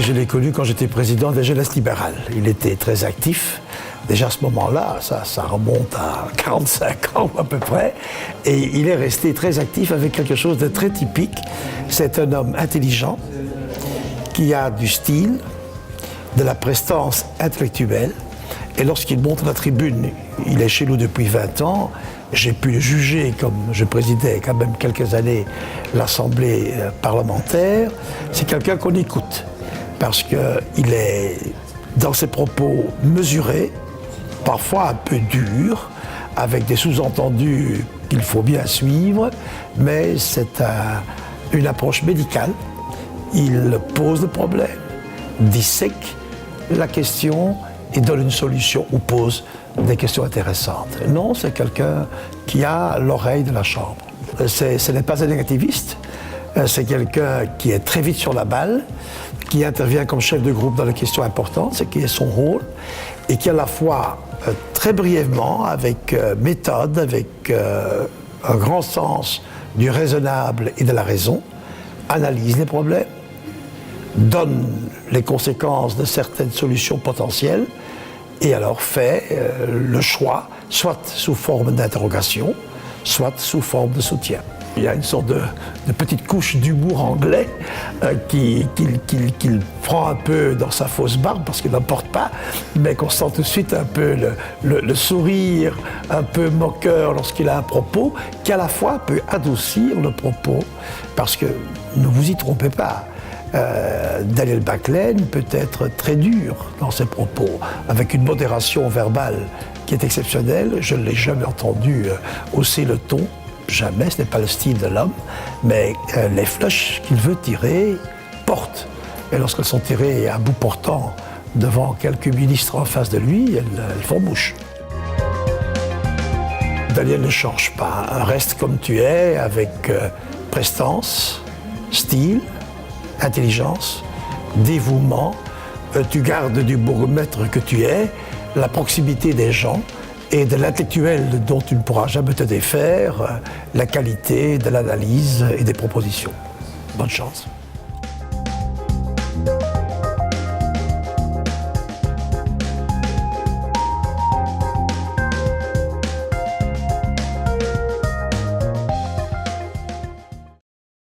Je l'ai connu quand j'étais président des Jeunesses libérales. Il était très actif. Déjà à ce moment-là, ça remonte à 45 ans à peu près. Et il est resté très actif avec quelque chose de très typique. C'est un homme intelligent qui a du style, de la prestance intellectuelle. Et lorsqu'il monte à la tribune, il est chez nous depuis 20 ans. J'ai pu le juger, comme je présidais quand même quelques années l'Assemblée parlementaire. C'est quelqu'un qu'on écoute, parce qu'il est, dans ses propos, mesuré, parfois un peu dur, avec des sous-entendus qu'il faut bien suivre, mais c'est une approche médicale. Il pose le problème, dissèque la question et donne une solution ou pose des questions intéressantes. Non, c'est quelqu'un qui a l'oreille de la Chambre. Ce n'est pas un négativiste, c'est quelqu'un qui est très vite sur la balle, qui intervient comme chef de groupe dans les questions importantes, ce qui est son rôle, et qui à la fois, très brièvement, avec méthode, avec un grand sens du raisonnable et de la raison, analyse les problèmes, donne les conséquences de certaines solutions potentielles, et alors fait le choix, soit sous forme d'interrogation, soit sous forme de soutien. Il y a une sorte de petite couche d'humour anglais qu'il prend un peu dans sa fausse barbe, parce qu'il n'en porte pas, mais qu'on sent tout de suite un peu le sourire un peu moqueur lorsqu'il a un propos, qui à la fois peut adoucir le propos, parce que ne vous y trompez pas. Daniel Backlaine peut être très dur dans ses propos, avec une modération verbale qui est exceptionnelle. Je ne l'ai jamais entendu hausser le ton, jamais, ce n'est pas le style de l'homme, mais les flèches qu'il veut tirer portent. Et lorsqu'elles sont tirées à bout portant devant quelques ministres en face de lui, elles font mouche. Daniel ne change pas, reste comme tu es, avec prestance, style, intelligence, dévouement, tu gardes du bourgmestre que tu es, la proximité des gens et de l'intellectuel dont tu ne pourras jamais te défaire, la qualité de l'analyse et des propositions. Bonne chance.